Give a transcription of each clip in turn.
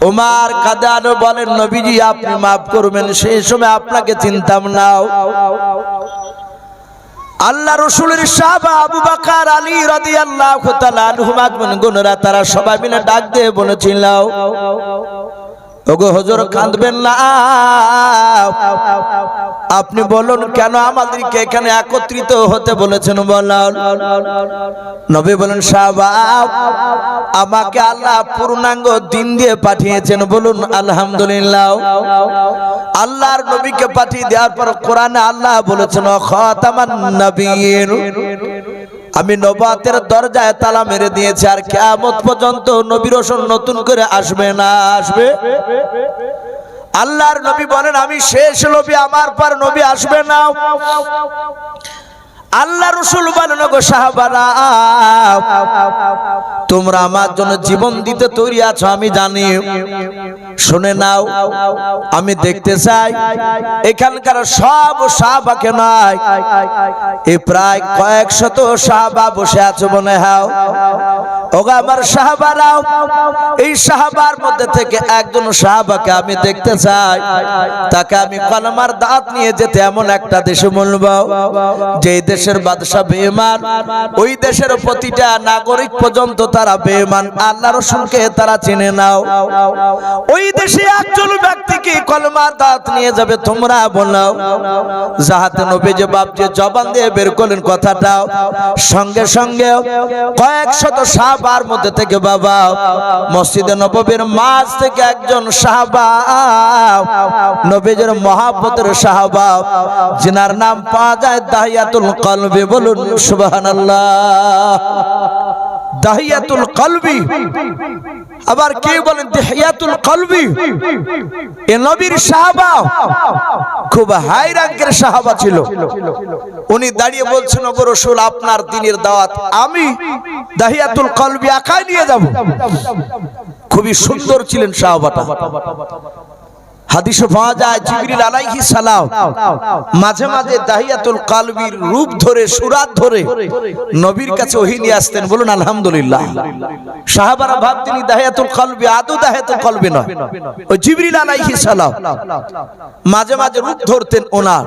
উমর কাঁদানো বলেন, নবীজি আপনি মাফ করবেন, সেই সময় আপনাকে চিনতাম না। আল্লাহ রাসূলের সাহাবা আবু বকর আলী রাদিয়াল্লাহু তাআলা আনহুম গুণরা তারা সবাই মিলে ডাক দিয়ে বলেছিল, ওগো হুজুর কাঁদবেন না, আপনি বলুন কেন আমাদেরকে এখানে একত্রিত হতে বলেছেন বলুন। নবী বলেন, সাহাবা আমাকে আল্লাহ পূর্ণাঙ্গ দিন দিয়ে পাঠিয়েছেন, বলুন আলহামদুলিল্লাহ। আল্লাহর নবীকে পাঠিয়ে দেওয়ার পর কোরআনে আল্লাহ বলেছেন, খাতামান নবিয়্যিন, আমি নবুয়তের দরজায় তালা মেরে দিয়েছি, আর কিয়ামত পর্যন্ত নবী রাসূল নতুন করে আসবে না। আসবে? আল্লাহর নবী বলেন, আমি শেষ নবী, আমার পর নবী আসবে না। আল্লাহ রাসূল বলেন, গো সাহাবারা তোমরা আমার জন্য জীবন দিতে তৈরি আছো আমি জানি, শুনে নাও। আমি দেখতে চাই এখানকার সব সাহাবাকে নয়, এই প্রায় কয়েক শত সাহাবা বসে আছে মনে হয়। ওগো আমার সাহাবারাও, এই সাহাবার মধ্যে থেকে একজন সাহাবাকে আমি দেখতে চাই, তাকে আমি কলমার দাঁত নিয়ে যেতে এমন একটা দেশে বলবো যে দেশের বাদশা বেঈমান, ওই দেশের প্রতিটা নাগরিক পর্যন্ত তারা বেঈমান, আল্লাহ রাসূলকে তারা চিনে নাও। ওই দেশে একজন ব্যক্তিকে কলমার দাঁত নিয়ে যাবে, তোমরা বলো যাহাতে নবী যে বাপ যে জবান দিয়ে বের করলেন কথাটা, সঙ্গে সঙ্গে কয়েক শত সাহাবার মধ্যে থেকে বাবা মসজিদে নববীর মাঝ থেকে একজন সাহাবা, নবীর মহব্বতের সাহাবা, যিনার নাম পাওয়া যায় দাহিয়াতুল কলবি, বলুন সুবহানাল্লাহ। দাহিয়াতুল কলবি, আবার কে বলেন দাহিয়াতুল কলবি, এ নবীর সাহাবা খুব হাই র‍্যাঙ্কের সাহাবা ছিল। উনি দাঁড়িয়ে বলছেন, ওগো রাসূল আপনার দ্বীনের দাওয়াত আমি দাহিয়াতুল কলবি একাই নিয়ে যাব। খুবই সুন্দর ছিলেন সাহাবাটা। হাদিসে পাওয়া যায় জিবরিল আলাইহিস সালাম মাঝে মাঝে দাহিয়াতুল কলবির রূপ ধরে সুরাত ধরে নবীর কাছে ওহী নিয়ে আসতেন, বলুন আলহামদুলিল্লাহ। সাহাবারা ভাবতেন দাহিয়াতুল কলবি আদৌ দাহিয়াতুল কলবি নয়, ওই জিবরিল আলাইহিস সালাম মাঝে মাঝে রূপ ধরতেন ওনার।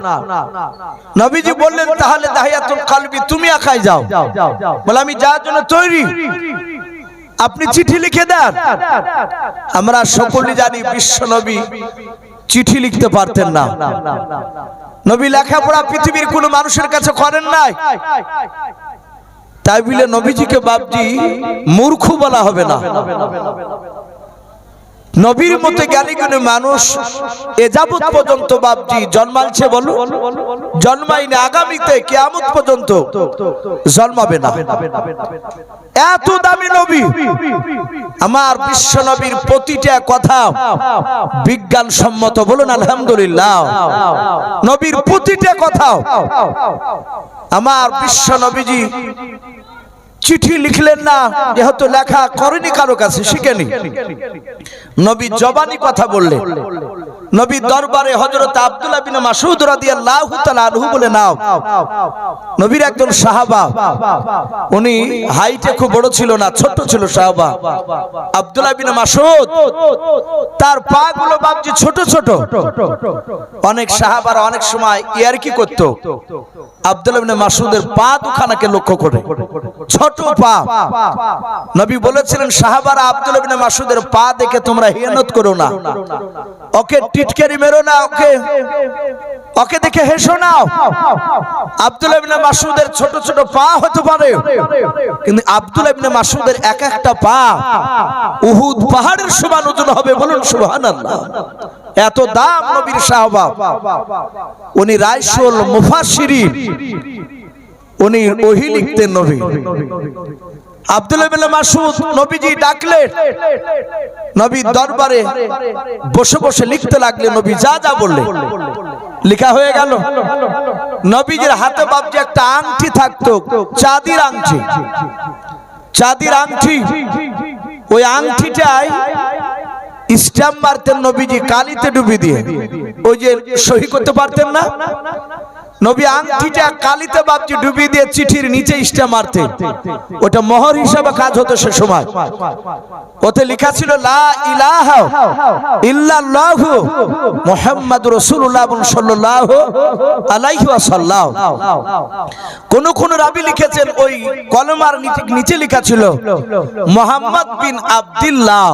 নবীজি বললেন, তাহলে দাহিয়াতুল কলবি তুমি একাই যাও। বলে আমি যাওয়ার জন্য তৈরি, আপনি চিঠি লিখে দেন। আমরা সকলেই জানি বিশ্ব নবী চিঠি লিখতে পারতেন না। নবী লেখাপড়া পৃথিবীর কোন মানুষের কাছে করেন নাই, তাই বলে নবীজিকে বাপজি মূর্খ বলা হবে না। নবীর মতো জ্ঞানী গুণী মানুষ এ যাবত পর্যন্ত বাপজি জন্মালছে, বলো জন্মাইনি, আগামীতে কিয়ামত পর্যন্ত জন্মাবে না। এত দামি নবী, আমার বিশ্ব নবীর প্রতিটা কথা বিজ্ঞান সম্মত, বলুন আলহামদুলিল্লাহ। নবীর প্রতিটা কথা আমার বিশ্ব নবীজি চিঠি লিখলেন না, যেহেতু লেখা করেনি কারো কাছে, শিখেনি। নবী জবানি কথা বললেন। নবী দরবারে হযরত আব্দুল্লাহ বিন মাসউদ রাদিয়াল্লাহু তাআলা আনহু বলে নাও, নবীর একজন সাহাবা, উনি হাইটে খুব বড় ছিল না, ছোট ছিল সাহাবা আব্দুল্লাহ বিন মাসউদ, তার পা গুলো বাপজি ছোট ছোট। অনেক সাহাবারা অনেক সময় ইয়ারকি করত আব্দুল্লাহ বিন মাসউদের পা দুখানাকে লক্ষ্য করে, ছোট পা। নবী বলেছিলেন, সাহাবারা আব্দুল্লাহ বিন মাসউদের পা দেখে তোমরা হিয়ানত করো না, ওকে টিটকারি মেরো না, ওকে দেখে হেসো না। আব্দুল্লাহ ইবনে মাসউদের ছোট ছোট পা হতে পারে, কিন্তু আব্দুল্লাহ ইবনে মাসউদের এক একটা পা উহুদ পাহাড়ের সমান ওজন হবে, বলুন সুবহানাল্লাহ। এত দাম নবীর সাহাবা। উনি রাইসুল মুফাসসিরিন, উনি ওহী লিখতেন নবী। আব্দুল্লাহ ইবনে মাসউদ নবীজি ডাকলেন, নবী দরবারে বসে বসে লিখতে লাগলেন। নবী যা যা বললেন লেখা হয়ে গেল। নবীজির হাতে বাপজি একটা আংটি থাকতো, চাঁদির আংটি, চাঁদির আংটি। ওই আংটিটাই স্ট্যাম্প মারতেন নবীজি কালিতে ডুবিয়ে দিয়ে, ওই যে সহি করতে পারতেন না, নবী আংটিটা কালিতে বাপজি ডুবিয়ে দিয়ে চিঠির নিচে ইস্টা মারতে, ওটা মোহর হিসাবে কাজ হতো সে সময়। ওতে লেখা ছিল লা ইলাহা ইল্লাল্লাহু মুহাম্মাদুর রাসূলুল্লাহ সাল্লাল্লাহু আলাইহি ওয়াসাল্লাম। কোন রাবি লিখেছেন ওই কলমার নিচে লেখা ছিল মুহাম্মদ বিন আব্দুল্লাহ,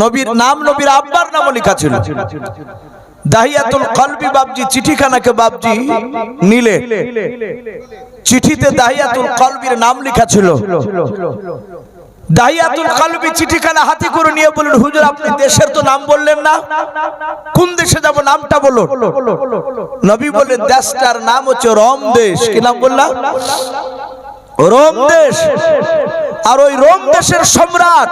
নবীর নাম, নবীর আব্বার নামও লেখা ছিল। দাহিয়াতুল কলবি বাপজি চিঠিখানাকে বাপজি নিলে, চিঠিতে দাহিয়াতুল কলবির নাম লেখা ছিল। দাহিয়াতুল কলবি চিঠিখানা হাতে করে নিয়ে বললেন, হুজুর আপনি দেশের তো নাম বললেন না, কোন দেশে যাব নামটা বলো। নবী বললেন দেশটার নাম হচ্ছে রোম দেশ। কি নাম বললাম? রোম দেশ। আর ওই রোম দেশের সম্রাট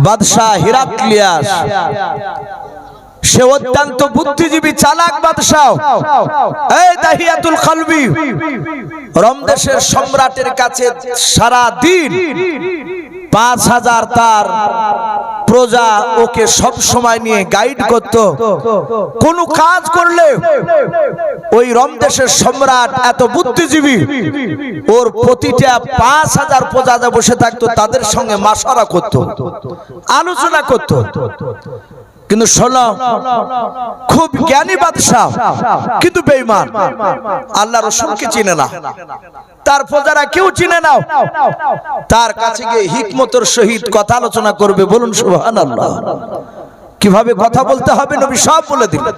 বাদশাহ হিরাক্লিয়াস, সে অত্যন্ত বুদ্ধিজীবী চালাক বাদশাহ। এই দাহিয়াতুল কলবি রোম দেশের সম্রাটের কাছে সারা দিন 5000 তার প্রজা ওকে সব সময় নিয়ে গাইড করত। কোন কাজ করলে ওই রোম দেশের সম্রাট এত বুদ্ধিজীবী, ওর প্রতিটা 5000 প্রজা বসে থাকতো, তাদের সঙ্গে মাশওয়ারা করত, আলোচনা করত। কিন্তু শোনো, খুব জ্ঞানী বাদশাহ কিন্তু বেঈমান, আল্লাহ রাসূলকে চিনে না, তার প্রজারা কেউ চিনে না। তার কাছে গিয়ে হিকমতের সহিত কথা আলোচনা করবে। বলুন সুবহানাল্লাহ। কিভাবে কথা বলতে হবে নবী সব বলে দিলেন।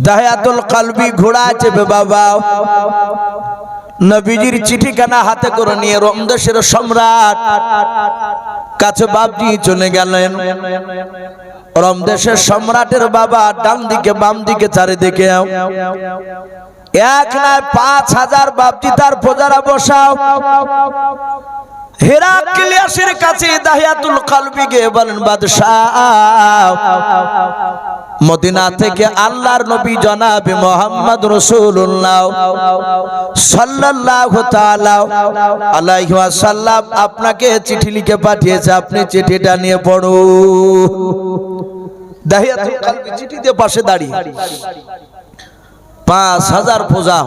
দাহিয়াতুল কলবি ঘোড়া চেপে বাবা নবীজির চিঠিখানা হাতে করে নিয়ে রোম দেশের সম্রাট কাছে বাপজি চলে গেলেন। রোম দেশের সম্রাটের বাবা ডান দিকে বাম দিকে চারিদিকে এক নয় 5000 বাপজি তার প্রজারা বসাও। হেরাক্লিয়াসের কাছে দাহিয়াতুল কলবি গিয়ে বলেন, বাদশাহ মদিনা থেকে আল্লাহর নবী জনাবে মুহাম্মদ রাসূলুল্লাহ সাল্লাল্লাহু তাআলা আলাইহি ওয়াসাল্লাম আপনাকে চিঠি লিখে পাঠিয়েছে, আপনি চিঠিটা নিয়ে পড়ুন। দাহিয়াতুল কলবি চিঠি দিয়ে পাশে দাঁড়িয়ে, 5000 প্রজা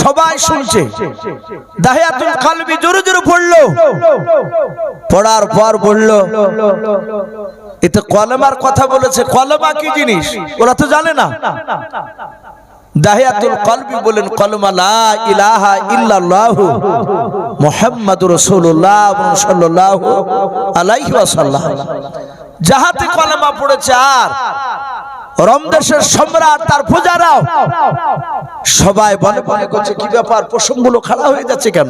সবাই শুনছে। দাহিয়াতুল কলবি জোরে জোরে পড়লো, পড়ার পর বলল, এতে কলমার কথা বলেছে, কলমা কি জিনিস ওরা তো জানে না। দাহিয়াতুল কলবি বলেন, কলমা লা ইলাহা ইল্লাল্লাহু মুহাম্মাদুর রাসূলুল্লাহ সাল্লাল্লাহু আলাইহি ওয়াসাল্লাম। যাহাতে কলমা পড়েছে আর রোম দেশের সম্রাট তার প্রজারাও সবাই বলে বলে করছে, কি ব্যাপার, প্রসঙ্গগুলো খাড়া হয়ে যাচ্ছে কেন?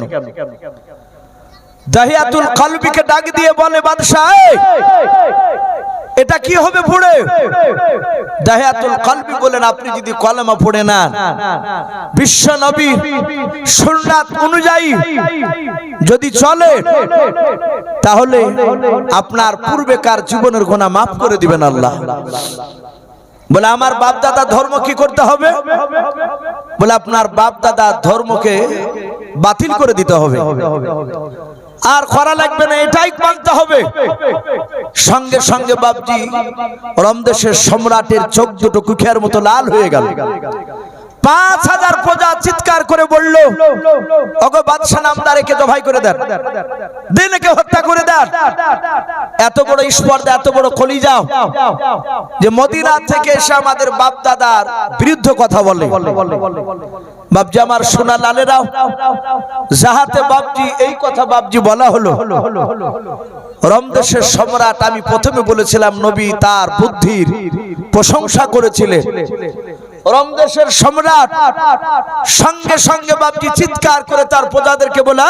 দাহিয়াতুল কলবিকে ডাক দিয়ে বলে, বাদশাহ এটা কি হবে পড়ে? দাহিয়াতুল কলবি বলেন, আপনি যদি কলমা পড়ে না বিশ্ব নবী সুন্নাত অনুযায়ী যদি চলে, তাহলে আপনার পূর্বেকার জীবনের গুনাহ মাফ করে দিবেন আল্লাহ। বলে আমার বাপ দাদা ধর্ম কি করতে হবে? বলে আপনার বাপ দাদা ধর্মকে বাতিল করে দিতে হবে, আর করা লাগবে না, এটাই মানতে হবে। সঙ্গে সঙ্গে বাপজি রোম দেশের সম্রাটের চোখ দুটো কুখিয়ার মতো লাল হয়ে গেল। 5000 প্রজা চিৎকার করে বলল, ওগো বাদশা নামদারকে জবাই করে দেন, দিনকে হত্যা করে দেন। এত বড় স্পর্ধা, এত বড় কলিজা যে মদিনা থেকে এসে আমাদের বাপ দাদার বিরুদ্ধে কথা বলে। বাপজি আমার সোনা লালেরাও, যাহাতে বাপজি এই কথা বাপজি বলা হলো, রোম দেশের সম্রাট, আমি প্রথমে বলেছিলাম নবী তার বুদ্ধির প্রশংসা করেছিলেন। রোম দেশের সম্রাট সঙ্গে সঙ্গে বাপজি চিৎকার করে তার প্রজাদেরকে বলে,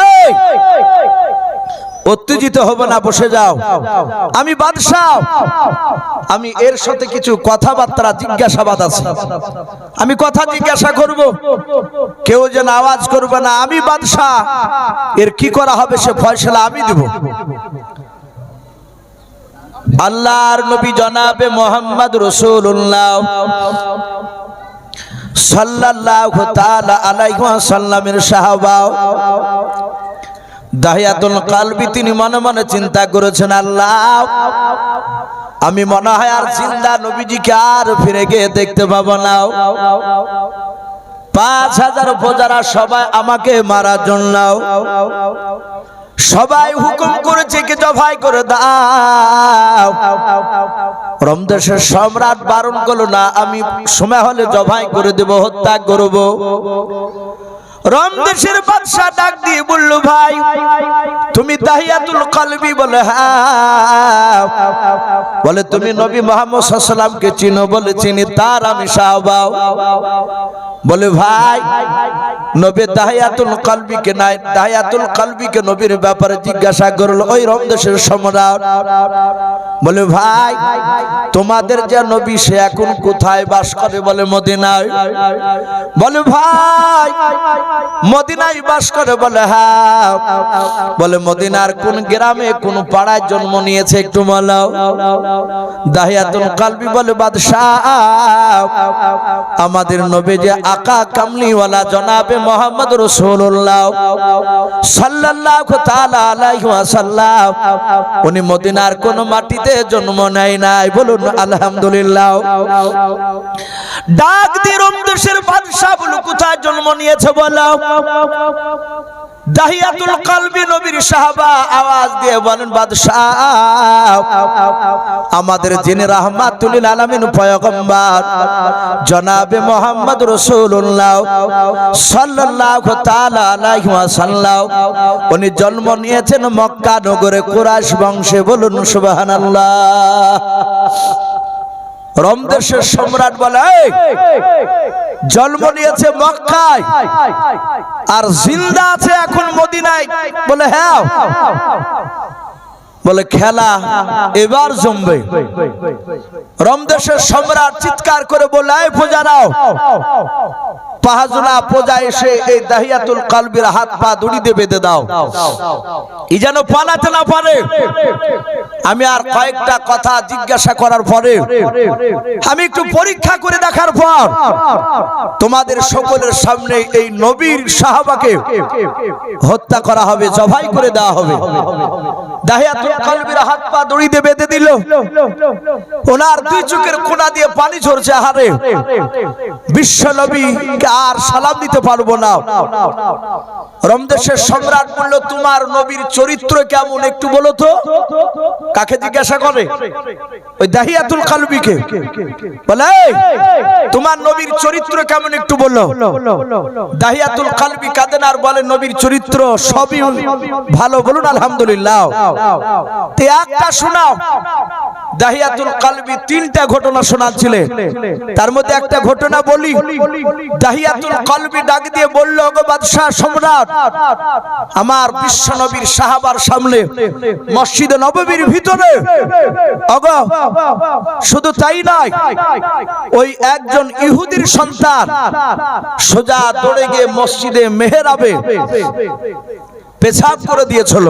উত্তেজিত হবে না, বসে যাও, আমি বাদশাহ, আমি এর সাথে কিছু কথাবার্তা জিজ্ঞাসাবাদ আছে, আমি কথা জিজ্ঞাসা করব, কেউ যেন আওয়াজ করবে না, আমি বাদশাহ, এর কি করা হবে সে ফয়সালা আমি দেব। আল্লাহর নবী জনাবে মুহাম্মদ রাসূলুল্লাহ সাল্লাল্লাহু তাআলা আলাইহি ওয়াসাল্লামের সাহাবা দাহিয়াতুল কলবি তিনি মনে মনে চিন্তা করেছেন, আল্লাহ আমি মনে হয় আর জিন্দা নবীজিকে আর ফিরে গিয়ে দেখতে পাবো না। 5000 প্রজারা সবাই আমাকে মারার জন্য সবাই হুকুম করেছে কি জবাই করে দাও। রমদেশের সম্রাট বারণ করলো না, আমি সময় হলে জবাই করে দেব, হত্যা করব। রমদেশের বাদশা ডাক দিয়ে বলল, ভাই তুমি তাহিয়াতুল কলবি? বলে হ্যাঁ। বলে তুমি নবী মুহাম্মদ সাল্লাল্লাহু আলাইহি ওয়াসাল্লামকে চিনো? বলে চিনি। তার আমি সাহাবা। বলে ভাই নবী তাহিয়াতুল কলবিকে নাই, তাহিয়াতুল কলবিকে নবীর ব্যাপারে জিজ্ঞাসা করলো ওই রমদেশের সম্রাট। বলে ভাই তোমাদের যে নবী সে এখন কোথায় বাস করে? বলে মদিনায়। বলে ভাই মদিনায় বাস করে? বলে হ্যাঁ। বলে মদিনার কোন গ্রামে কোন পাড়ায় জন্ম নিয়েছে একটু বলো। তাহিয়াতুল কলবি বলে বাদশাহ আমাদের নবী যে আকা কামলিওয়ালা জনাবে মুহাম্মদ রাসূলুল্লাহ সাল্লাল্লাহু তাআলা আলাইহি ওয়াসাল্লাম উনি মদিনার কোন মাটিতে জন্ম নেয় নাই। বলুন আলহামদুলিল্লাহ। ডাক দিয়ে রমদেশের বাদশা বলে কোথায় জন্ম নিয়েছে বলো। দাহিয়াতুল কলবি নবীর সাহাবা আওয়াজ দিয়ে বলেন বাদশাহ আমাদের যিনি রাহমাতুল লিল আলামিন পয়গম্বর জনাবে মুহাম্মদ রাসূলুল্লাহ সাল্লাল্লাহু তাআলা আলাইহি ওয়াসাল্লাম উনি জন্ম নিয়েছেন মক্কা নগরে কুরাইশ বংশে। বলুন সুবহানাল্লাহ। রমদেশের সম্রাট বলে জন্ম নিয়েছে মক্কায় আর জিন্দা আছে এখন মদিনায়? বলে হ্যাঁ। বলে খেলা এবার জমবে। রমদেশের সম্রাট চিৎকার করে বলে এই প্রজারাও, পাহাজনা প্রজা এসে এই দাহিয়াতুল কলবির হাত পা দড়িতে বেঁধে দাও, ই যেন পালাতে না পারে। আমি আর কয়েকটা কথা জিজ্ঞাসা করার পরে, আমি একটু পরীক্ষা করে দেখার পর তোমাদের সকলের সামনে এই নবীর সাহাবাকে হত্যা করা হবে, জবাই করে দেওয়া হবে। দাহিয়াতুল কলবির হাত পা দড়িতে বেঁধে দিল। ওনার দুই চোখের কোনা দিয়ে পানি ঝরছে। হারে বিশ্ব নবী আর সালাম দিতে পারবো না। রমদেশের সম্রাট বলল তোমার নবীর চরিত্র কেমন একটু বলো তো। কাকে জিজ্ঞাসা করে? ওই দাহিয়াতুল কলবিকে। বলে তোমার নবীর চরিত্র কেমন একটু বলো। দাহিয়াতুল কলবি কাঁদেন আর বলে নবীর চরিত্র সবই ভালো। বলুন আলহামদুলিল্লাহ। তে একটা শোনাও। দাহিয়াতুল কলবি তিনটা ঘটনা শোনাচ্ছিলেন, তার মধ্যে একটা ঘটনা বলি। দাহিয়াতুল কলবি ডাক দিয়ে বলল ওগো বাদশাহ সম্রাট আমার বিশ্ব নবীর সাহাবার সামনে মসজিদে নববীর ভিতরে ওগো শুধু তাই নয় ওই একজন ইহুদির সন্তান সোজা দৌড়ে গিয়ে মসজিদে মেহরাবে পেশাব করে দিয়েছিল।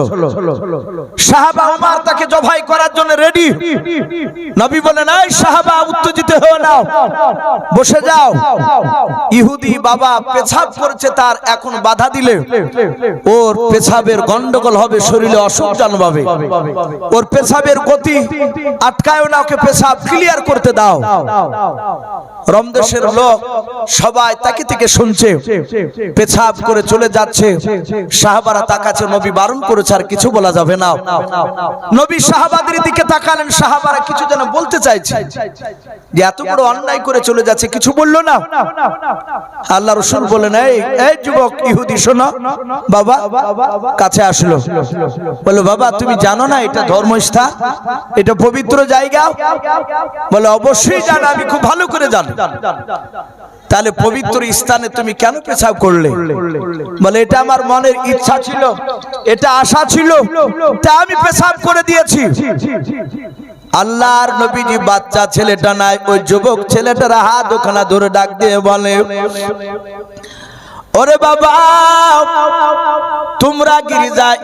সাহাবা ওমর তাকে জবাই করার জন্য রেডি। নবী বলেন এই সাহাবা উত্তেজিত হও না, বসে যাও। ইহুদি বাবা পেশাব করেছে, তার এখন বাধা দিলে ওর পেশাবের গন্ডগোল হবে, শরীরে অসুখ জন্মাবে। ওর পেশাবের গতি আটকায়ও না, ওকে পেশাব ক্লিয়ার করতে দাও। রমদেশের লোক সবাই তাকে থেকে শুনছে, পেশাব করে চলে যাচ্ছে। সাহাবারা তাকাচ্ছে, নবী বারণ করেছে আর কিছু বলা যাবে না। নবী সাহাবাদের দিকে তাকালেন, সাহাবারা কিছু যেন বলতে চাইছে যে এত বড় অন্যায় করে চলে যাচ্ছে, কিছু বললো না। আল্লাহ রাসূল বলেন এই যুবক ইহুদি শোনো। বাবা কাছে আসলো, বলে বাবা তুমি জানো না এটা ধর্মস্থান, এটা পবিত্র জায়গা? বলে অবশ্যই জানো, আমি খুব ভালো করে জানি। তাহলে পবিত্র স্থানে তুমি কেন পেশাব করলে? বলে এটা আমার মনের ইচ্ছা ছিল, এটা আশা ছিল, তা আমি পেশাব করে দিয়েছি। আল্লাহর নবীজি বাচ্চা ছেলেটা নাই, ওই যুবক ছেলেটার হাত ওখানে ধরে ডাক দিয়ে বলে ওরে বাবা তোমরা গির্জায়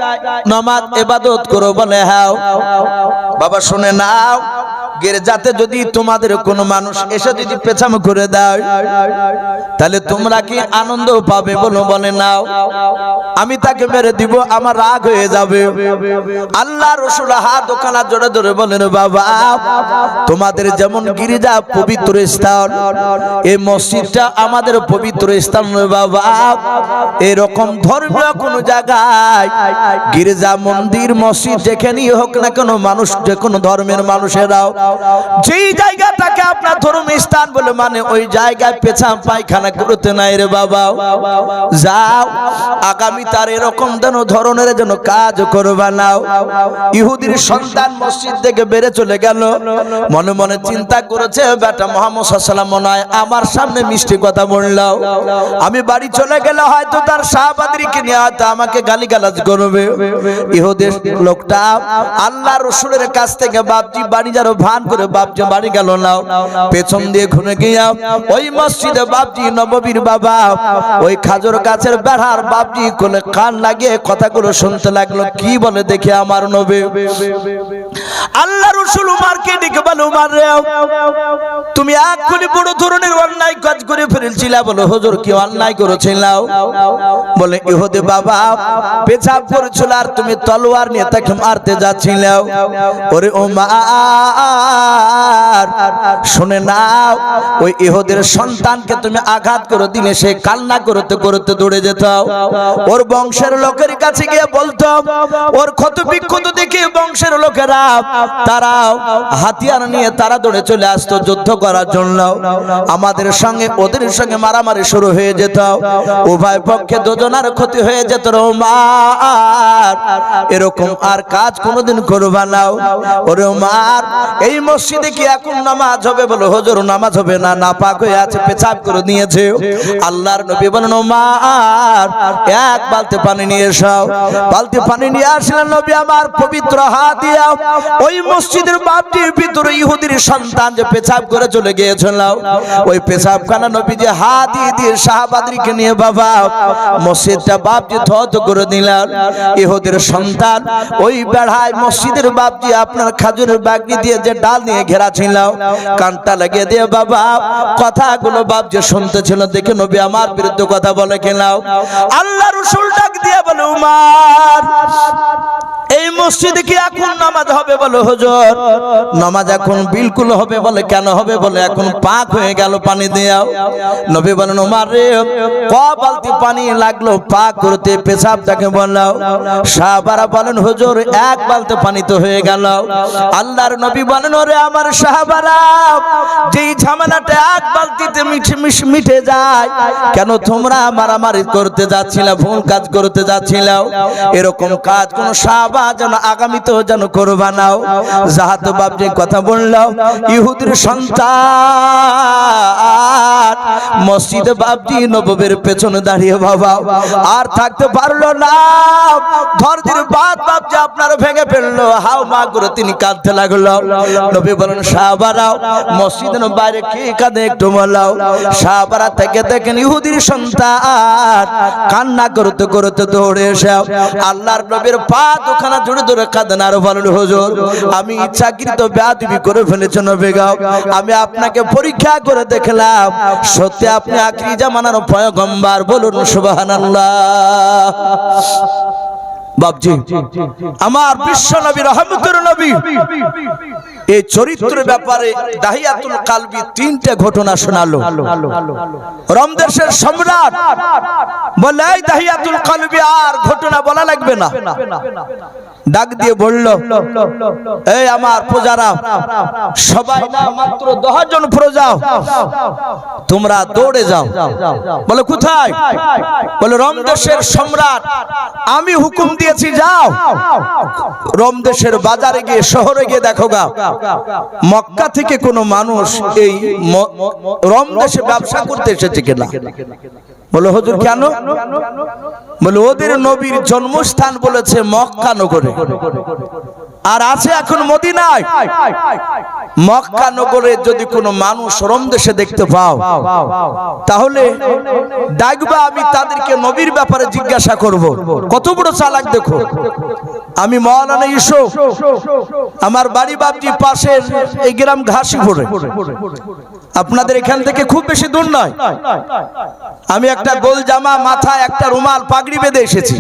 নামাজ ইবাদত করো? বলে হ্যাঁ। বাবা শুনে নাও, গির্জাতে যদি তোমাদের কোনো মানুষ এসে যদি পেছামো করে দেয় তাহলে তোমরা কি আনন্দ পাবে বলো? বলে নাও, আমি তাকে মেরে দিব, আমার রাগ হয়ে যাবে। আল্লাহ রাসূল হাত ওখানা জোরে জোরে বলেন, বাবা তোমাদের যেমন গির্জা পবিত্র স্থান, এই মসজিদটা আমাদের পবিত্র স্থান বাবা, এরকম ধর্মীয় কোন জায়গায় গির্জা মন্দির মসজিদ যেখানেই হোক না কেন, মানুষ যে কোনো ধর্মের মানুষেরাও যেই জায়গাটাকে আপনার ধর্মীয় স্থান বলে মানে ওই জায়গায় পেছাম পায়খানা করতে নাই রে বাবা। যাও আগামী তার এরকম ধরনের যেন কাজ করবা নাও। ইহুদির সন্তান মসজিদ থেকে বেড়ে চলে গেল, মনে মনে চিন্তা করেছে বেটা মুহাম্মদ সাল্লাল্লাহু আলাইহি ওয়াসাল্লাম নয় আমার সামনে মিষ্টি কথা বললো, আমি বাড়ি চলে গেলে হয়তো তার সাহাবাদেরকে নিয়ে হয়তো আমাকে গালিগালাজ করবে। ইহুদির লোকটা আল্লাহ রাসূলের কাছ থেকে বাপজি বাড়ি যারো ভান করে বাপজি বাড়ি গেল না, পেছন দিয়ে ঘুরে গিয়া ওই মসজিদে বাপজি নববীর বাবা ওই খাজুর গাছের বেড়ার বাপজি কোলে কান লাগিয়ে কথাগুলো শুনতে লাগলো। কি বলে দেখে আমার নবী। আল্লাহ রাসূল উমরকে ডেকে বলে, উমর রে তুমি এক্ষুনি বড় ধরনের অন্যায় কাজ করে ফেলেছিলা। বলো হুজুর কি অন্যায় করেছিলাম? বলে ইহুদি বাবা পেছাব করেছিল আর তুমি তলোয়ার নিয়ে তাকে মারতে যাচ্ছিলে। ওরে ওমর শুনে নাও, ওই ইহুদির সন্তানকে তুমি আঘাত করে দিলে সে কান্না করতে করতে দৌড়ে যেত, ওর বংশের লোকের কাছে গিয়ে বলতো, ওর ক্ষত বিক্ষত দেখে বংশের লোকেরা তারা হাতিয়ার নিয়ে তারা দৌড়ে চলে আসতো যুদ্ধ করার জন্য। আমাদের সঙ্গে ওদের সঙ্গে মারামারি শুরু হয়ে যেত, উভয় পক্ষে দুজনের ক্ষতি হয়ে যেত। ওমর এরকম আর কাজ কোনোদিন করবা না। ওরে ওমর এই মসজিদে কি এখন নামাজ হবে? বলো হুজুর নামাজ হবে না, নাপাক হয়ে আছে, পেছাব করে নিয়েছে। আল্লাহর নবী বলেন, ওমর এক বালতি পানি নিয়ে এসো। বালতি পানি নিয়ে আসলেন নবী আমার, পবিত্র হাত দিয়া ওই মসজিদের বাপটির ভিতরে ইহুদির সন্তান যে পেছাব করে চলে গিয়েছিল ওই পেছাবখানা নবীজি হাত দিয়ে সাহাবাদেরকে নিয়ে বাবা মসজিদটা বাপজি ধত করে দিলেন। ইহুদির সন্তান ওই বেড়ায় মসজিদের বাপজি আপনার খাজুরের বাগনি দিয়ে যে ডাল নিয়ে ঘেরা ছিল কানটা লাগিয়ে দিয়ে বাবা কথাগুলো বাপজি শুনতেছিল। দেখে নবী আমার বিরুদ্ধে কথা বলে কেনাও। আল্লাহ রাসূল ডাক দিয়ে বলে, উমর এই মসজিদে কি এখন নামাজ হবে? বলো হুজুর নামাজ এখন বিলকুল হবে। বলে কেন হবে? বলে এখন পাক হয়ে গেল পানি দেও। নবী বলেন, ওমর রে ক বালতি পানি লাগলো পাক করতে? পেশাবটাকে বললাও। সাহাবারা বলেন, হুজুর এক বালতি পানি তো হয়ে গেল। আল্লাহর নবী বলেন, ওরে আমার সাহাবারা যেই ঝামেলাটা এক বালতিতে মিটে যায়, কেন তোমরা মারামারি করতে যাচ্ছিলে, ভুল কাজ করতে যাচ্ছিলে? এরকম কাজ কোন সাহাবা যেন আগামীতেও যেন করবা নাও। যাহাতে বাপজি কথা বললাম, ইহুদির সন্তান মসজিদে বাপজি নববীর পেছনে দাঁড়িয়ে বাবা আর থাকতে পারলো না। ধরদির বাদ বাপজি আপনার ভেঙে ফেললো, হাও মা করে তিনি কাঁদতে লাগলো। নবী বলেন, সাহাবারা মসজিদের বাইরে কে কাঁদে একটু বলাও। সাহাবারা থেকে দেখেন ইহুদির সন্তান কান্না করতে করতে দৌড়ে এসে আল্লাহর নবীর পা দুখানা জুড়ে ধরে কাঁদেন আর বলেন, হুজুর আমি ইচ্ছাকৃত বেয়াদবি করে ফেলেছি নবী গো, আমি আপনাকে পরীক্ষা করে দেখলাম সত্যি আপনি আখিরি জামানার পয়গম্বর। বলুন সুবহানাল্লাহ। বাপজি আমার বিশ্ব নবী রহমতের নবী এই চরিত্রের ব্যাপারে দাহিয়াতুল কালবি তিনটে ঘটনা শোনালো। রমদেশের সম্রাট বলে, এই দাহিয়াতুল কালবি আর ঘটনা বলা লাগবে না। ডাক দিয়ে বলল, এই আমার প্রজারা সবাই না মাত্র 10 জন প্রজা, তোমরা দৌড়ে যাও। বলে কোথায়? বলে রমদেশের সম্রাট আমি হুকুম দিয়েছি যাও। রমদেশের বাজারে গিয়ে শহরে গিয়ে দেখো গা মক্কা থেকে কোনো মানুষ এই রমদেশে ব্যবসা করতে এসেছে কিনা। বলে হুজুর কেন? বলে ওদের নবীর জন্মস্থান বলেছে মক্কা নগরে, আর আছে এখন মদিনায়। মক্কা নগরে যদি কোনো মানুষ রমদেশে দেখতে পাও তাহলে ডাকবা, আমি তাদেরকে নবীর ব্যাপারে জিজ্ঞাসা করব। কত বড় চালাক দেখো। আমি মাওলানা ইউসুফ, আমার বাড়ি বাবজি পাশের এই গ্রাম ঘাসিপুরে, আপনাদের এখান থেকে খুব বেশি দূর নয়। আমি একটা গোল জামা, মাথায় একটা রুমাল, পাগড়ি বেঁধে এসেছি।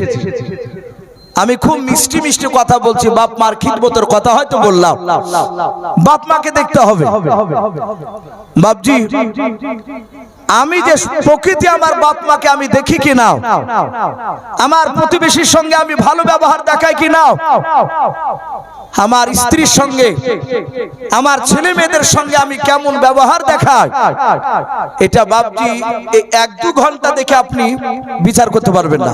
আমি খুব মিষ্টি মিষ্টি কথা বলছি, বাপ মার খিদমতের কথা হয়তো বললাম। বাপ মাকে দেখতে হবে বাপজি। আমি যে প্রকৃতি আমার বাপ মাকে আমি দেখি কি না, আমার প্রতিবেশীর সঙ্গে আমি ভালো ব্যবহার দেখাই কি না, আমার স্ত্রীর সঙ্গে, আমার ছেলে মেয়েদের সঙ্গে আমি কেমন ব্যবহার দেখাই, এটা বাপজি এক দু ঘন্টা দেখে আপনি বিচার করতে পারবেন না।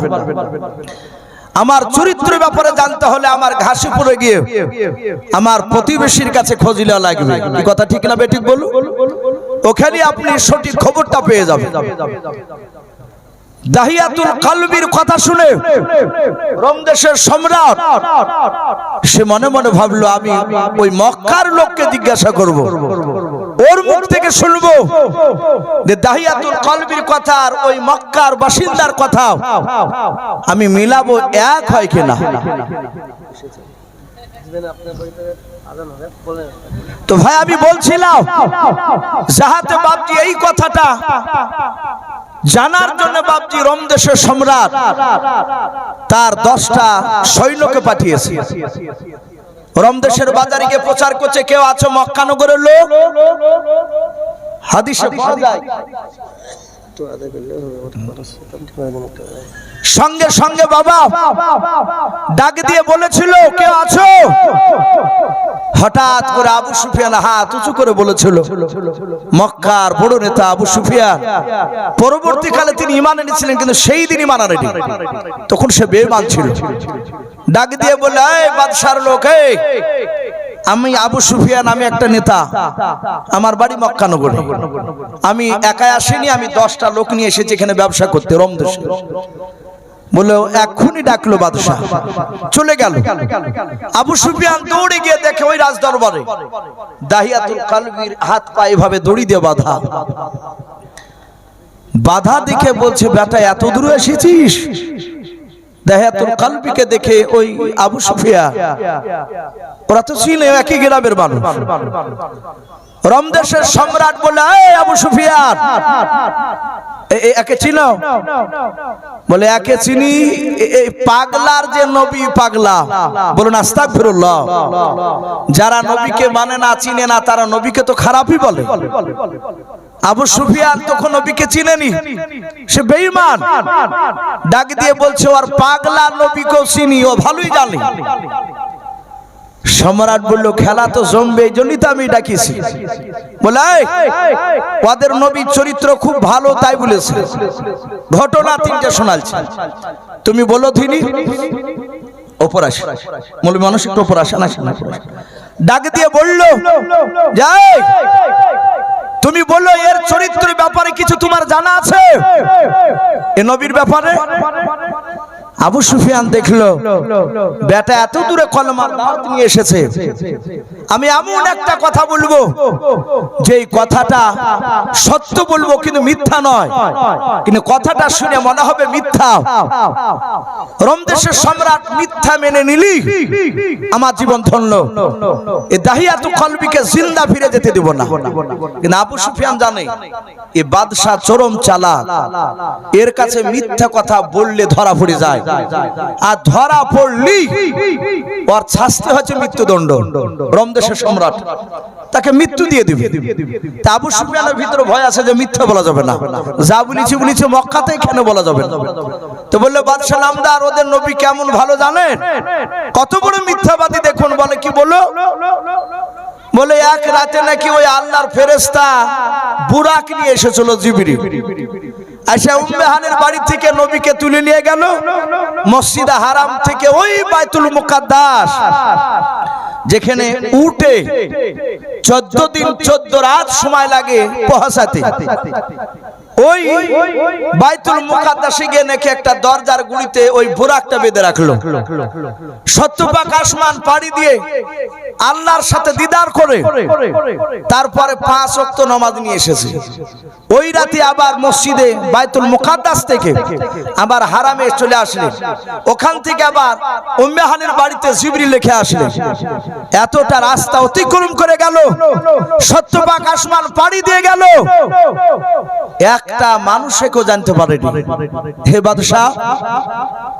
আমার চরিত্রের ব্যাপারে জানতে হলে আমার ঘাসিপুরে গিয়ে আমার প্রতিবেশীর কাছে খোঁজ নেওয়া লাগবে। কি কথা ঠিক না বেঠিক বলুন? ওখানে আপনি সঠিক খবরটা পেয়ে যাবেন। দাহিয়াতুল কলবির কথা শুনে রোম দেশের সম্রাট সে মনে মনে ভাবলো, আমি ওই মক্কার লোককে জিজ্ঞাসা করব, ওর মুখ থেকে শুনবো যে দাহিয়াতুল কলবির কথা আর ওই মক্কার বাসিন্দার কথা আমি মিলাবো, এক হয় কিনা। তো ভাই আমি বলছিলাম যাহাতে বাপজি এই কথাটা জানার জন্য বাপজি রোম দেশের সম্রাট তার 10টা সৈন্যকে পাঠিয়েছে। রোম দেশের বাজারে গিয়ে প্রচার করছে, কেউ আছে মক্কা নগরের লোক? হাদিসে পাওয়া যায়। সঙ্গে সঙ্গে বাবা ডাক দিয়ে বলেছিল, কেউ আছো? হঠাৎ করে আবু সুফিয়ান হাত উঁচু করে বলেছিল, মক্কার বড় নেতা আবু সুফিয়ান। পরবর্তীকালে তিনি ঈমান এনেছিলেন, কিন্তু সেই দিন ঈমান আনেনি, তখন সে বেঈমান ছিল। ডাক দিয়ে বলে, এই বাদশার লোক, আমি আবু সুফিয়ান, আমি একটা নেতা, আমার বাড়ি মক্কা নগরে, আমি একাই আসিনি, আমি 10টা লোক নিয়ে এসেছি এখানে ব্যবসা করতে রোম দেশে। বলে এক্ষুনি ডাকলো বাদশা, চলে গেল। আবু সুফিয়ান দৌড়ে গিয়ে দেখে ওই রাজ দরবারে দাহিয়াতুল কলবির হাত পা এভাবে দড়ি দিয়ে বাঁধা। বাধা দেখে বলছে, বেটা এত দূরে এসেছিস? দাহিয়াতুল কলবিকে দেখে ওই আবু সুফিয়ান, ওরা তো ছিল একই গ্রামের মানুষ। রোম দেশের সম্রাট বলে, এই আবু সুফিয়ান, একে চিনো? বলে একে চিনি। এই পাগলার যে নবী পাগলা, বলুন আস্তাগফিরুল্লাহ। যারা নবীকে মানে না, চিনে না, তারা নবীকে তো খারাপই বলে। আবু সুফিয়ান তখন নবীকে চিনেনি, সে বেঈমান। ডাক দিয়ে বলছে, ওর পাগলা নবীকেও চিনি, ও ভালোই জানে। সম্রাট বলল, খেলা তো জমবে, এই জন্যই তো আমি ডাকিছি। বলে ওদের নবীর চরিত্র খুব ভালো, তাই বলেছে। ঘটনা 3টে শোনালছি, তুমি বলো। তিনি ওপর আসে, মৌলবী মানুষ একটু ওপর আসে না। ডাক দিয়ে বলল, যাই তুমি বলো, এর চরিত্রের ব্যাপারে কিছু তোমার জানা আছে, এ নবীর ব্যাপারে? আবু সুফিয়ান দেখলো বেটা এত দূরে কলমার দাওয়াত নিয়ে এসেছে, আমি এমন একটা কথা বলবো যে কথাটা সত্য বলবো, কিন্তু মিথ্যা নয়, কিন্তু কথাটা শুনে মনে হবে মিথ্যা। রোম দেশের সম্রাট মিথ্যা মেনে নিলি আমার জীবন ধন্য, এই দাহিয়াতুল কলবিকে জিন্দা ফিরে যেতে দেব না। কিন্তু আবু সুফিয়ান জানে এই বাদশা চরম চালাক, এর কাছে মিথ্যা কথা বললে ধরা পড়ে যায়, আর ধরা পড়লি ওর শাস্তি হচ্ছে মৃত্যুদণ্ড। রোম দেশের সম্রাট তাকে মৃত্যু দিয়ে দিবে। তা আবু সুফিয়ানের ভিতরে ভয় আছে যে মিথ্যা বলা যাবে না, যা বলেছি বলেছি মক্কাতে, কেন বলা যাবে না। তো বললে, বাদশা নামদার, ওদের নবী কেমন ভালো জানেন, কত বড় মিথ্যাবাদী দেখুন। বলে কি বলো? বলে এক রাতে নাকি ওই আল্লাহর ফেরেশতা বুরাক নিয়ে এসেছিল, জিবরিল। আচ্ছা, উম্মে হানির বাড়ি থেকে নবীকে তুলে নিয়ে গেল মসজিদে হারাম থেকে ওই বাইতুল মুকাদ্দাস, যেখানে উঠে 14 দিন 14 রাত সময় লাগে পৌঁছাতে। ওই বাইতুল মুকাদ্দাসে গিয়ে নাকি একটা দরজার গুড়িতে ওই বুরাকটা বেঁধে রাখলো। শতভাগ আসমান পাড়ি দিয়ে আল্লাহর সাথে দিদার করে তারপরে 5 ওয়াক্ত নামাজ নিয়ে এসেছে। ওই রাতে আবার মসজিদে বাইতুল মুকাদ্দাস থেকে আবার হারামে চলে আসলেন। ওখান থেকে আবার উম্মে হানির বাড়িতে জিবরিল লিখে আসলেন। এতটা রাস্তা অতিক্রম করে গেল, শতভাগ আসমান পাড়ি দিয়ে গেল, একটা মানুষকেও জানতে পারেনি। হে বাদশা,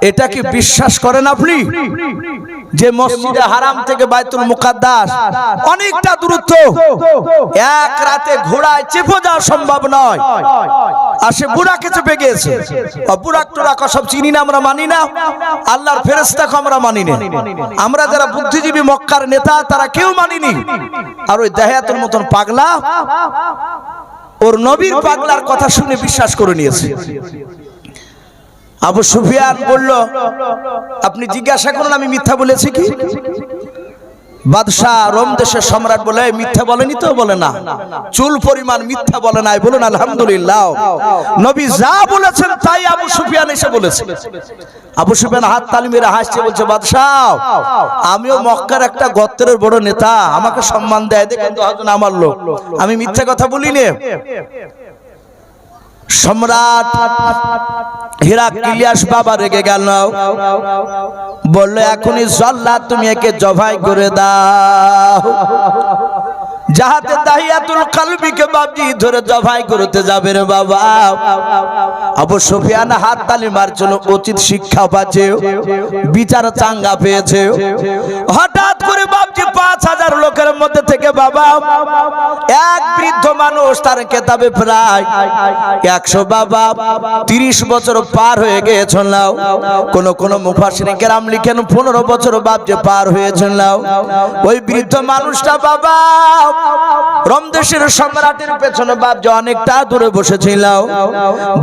এটা কি বিশ্বাস করেন আপনি যে মসজিদে হারাম থেকে বাইতুল মুকাদ্দাস অনেকটা দূরত্ব, এক রাতে ঘোড়ায় চেপে যাওয়া সম্ভব নয়। আর সে বুরাকে চেপে গিয়েছে। বুরাক টুরাক সব চিনি না, আমরা মানি না। আল্লাহর ফেরেশতাকে আমরা মানি না। আমরা যারা বুদ্ধিজীবী মক্কার নেতা তারা কেউ মানিনি। আর ওই দাহিয়াতুর মতন পাগলা ওর নবীর পাগলার কথা শুনে বিশ্বাস করে নিয়েছে। আবু সুফিয়ান বলল, আপনি জিজ্ঞাসা করুন আমি মিথ্যা বলেছি কি? বাদশাহ রোম দেশের সম্রাট বলে, মিথ্যা বলেনি তো? বলে না, চুল পরিমাণ মিথ্যা বলে নাই। বলুন আলহামদুলিল্লাহ। নবী যা বলেছেন তাই আবু সুফিয়ান এসে বলেছে। আবু সুফিয়ান হাত তালি মেরে হাসছে, বলছে বাদশাহ আমিও মক্কার একটা গোত্রের বড় নেতা, আমাকে সম্মান দেয়, দেখেন তো হযরত আমার লোক, আমি মিথ্যা কথা বলিনি। সম্রাট হিরাক্লিয়াস বাবা রেগে গেল, বলল এখনই জল্লাদ তুমি একে জবাই করে দাও। যাহাতে দাহিয়াতুল কলবিকে বাবজি ধরে জবাই করতে যাবে রে বাবা। আবু সুফিয়ান হাত তালি মারছিল, উচিত শিক্ষা পাচ্ছে, বিচার চাঙ্গা পেয়েছে। হঠাৎ করে বাবজি 5000 লোকের মধ্যে থেকে বাবা এক বৃদ্ধ মানুষ, তার কেতাবে প্রায় 100 বাবা 30 বছর পার হয়ে গিয়েছিল। কোন মুফাসসিরিন কেরাম লিখেন 15 বছর বাবজি পার হয়েছিল। ওই বৃদ্ধ মানুষটা বাবা রমদেশের সম্রাটের পেছনে বাবজি অনেকটা দূরে বসেছিল।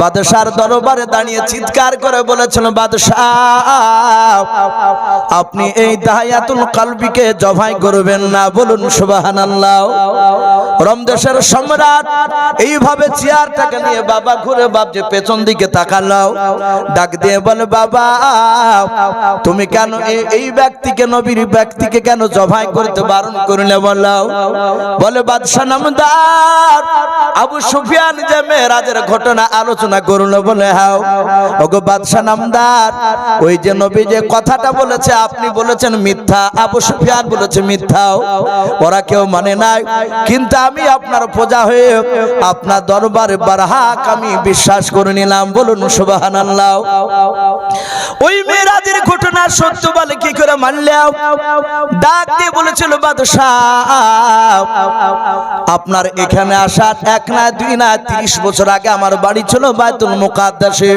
বাদশার দরবারে দাঁড়িয়ে চিৎকার করে বলেছিল, বাদশাহ আপনি এই দাহিয়াতুল কলবিকে জবাই করবেন না। বলুন সুবহানাল্লাহ। রমদেশের সম্রাট এইভাবে চেয়ারটাকে নিয়ে বাবা ঘুরে বাবজি পেছন দিকে তাকালো, ডাক দিয়ে বলে, বাবা তুমি কেন এই ব্যক্তিকে, নবীর ব্যক্তিকে কেন জবাই করতে বারণ করলে? বলে বাদশা নামদার আবু সুফিয়ান যে মেরাজের ঘটনা আলোচনা করলো। বলে হ্যাঁ। ওগো বাদশা নামদার, ওই যে নবী যে কথাটা বলেছে আপনি বলেছেন মিথ্যা, আবু সুফিয়ান বলেছে মিথ্যা, ওরা কেউ মানে নাই, কিন্তু আমি আপনার প্রজা হয়ে আপনার দরবারে বারহাক আমি বিশ্বাস করে নিলাম। বলুন সুবহানাল্লাহ। ওই মেরাজের ঘটনা সত্য বলে কি করে মানলাম? ডাক দিয়ে বলেছিল, বাদশাহ আপনার এখানে আসার 1 না 2 না 30 বছর আগে আমার বাড়ি ছিল বাইতুল মুকাদ্দাসে।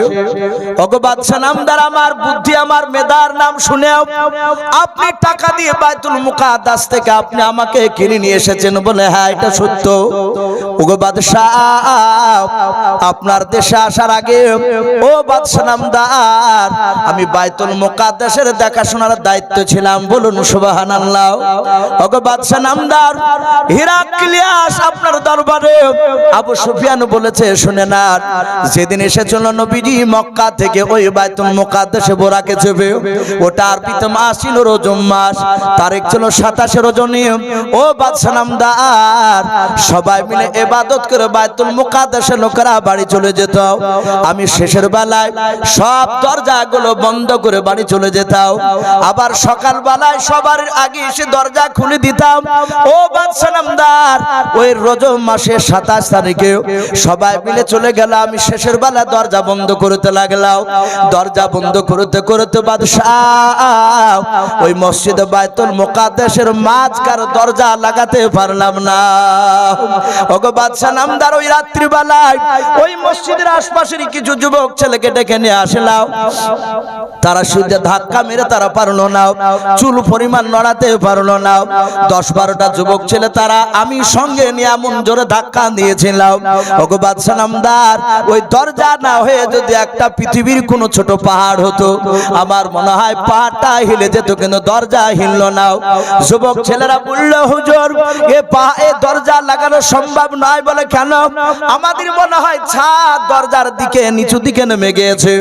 ওগো বাদশা নামদার, আমার বুদ্ধি আমার মেধার নাম শুনেও আপনি টাকা দিয়ে বাইতুল মুকাদ্দাস থেকে আপনি আমাকে কিনে নিয়ে এসেছেন। বলে হ্যাঁ এটা সত্য। ওগো বাদশা আপনার দেশে আসার আগে ও বাদশা নামদার আমি বাইতুল মুকাদ্দাসের দেখাশোনার দায়িত্ব ছিলাম। বলুন সুবহানাল্লাহ। ওগো বাদশা নামদার হিরাক্লিয়াস আপনার দরবারে আবু সুফিয়ান বলেছে, শুনে না, যেদিন এসেছিল নবীজি মক্কা থেকে ওই বাইতুল মুকাদ্দাসে বোরাকে যাবে, ওটা আরবিতে মাস ছিল রজব মাস, তারিখ ছিল 27 রজনী। ও বাদশা নামদার সবাই মিলে ইবাদত করে বাইতুল মুকাদ্দাসে লোকেরা বাড়ি চলে যেত। আমি শেষের বেলায় সব দরজাগুলো বন্ধ করে বাড়ি চলে যেতাম, আবার সকাল বেলায় সবার আগে এসে দরজা খুলে দিতাম। ও বাদশা নামদার ওই রজব মাসের 27 তারিখে সবাই মিলে চলে গেল, আমি শেষের বেলা দরজা বন্ধ করতে লাগলাম। দরজা বন্ধ করতে করতে বাদশাহ ওই মসজিদে বাইতুল মুকাদ্দাসের মাঝখার দরজা লাগাতে পারলাম না। ওগো বাদশা নামদার ওই রাত্রি বেলায় ওই মসজিদের আশপাশের কিছু যুবক ছেলেকে ডেকে নিয়ে আসলাম। তারা শুধু ধাক্কা মেরে তারা পারলো না, চুল পরিমাণ নড়াতে পারলো না। 10-12টা যুবক ছেলে তারা আমি সঙ্গে নিয়ে এমন জোরে ধাক্কা দিয়েছিলাম। ওগো বাদশা নামদার ওই দরজা না হয়ে যদি একটা পৃথিবীর কোনো ছোট পাহাড় হতো, আমার মনে হয় পাহাড়টা হিলে যেত, কিন্তু দরজা হিললো না। যুবক ছেলেরা বলল, হুজুর এ দরজা দরজা লাগানো সম্ভব নয়। বলে কেন? আমাদের মনে হয় ছাদ দরজার দিকে নিচু দিকে নেমে গিয়েছে,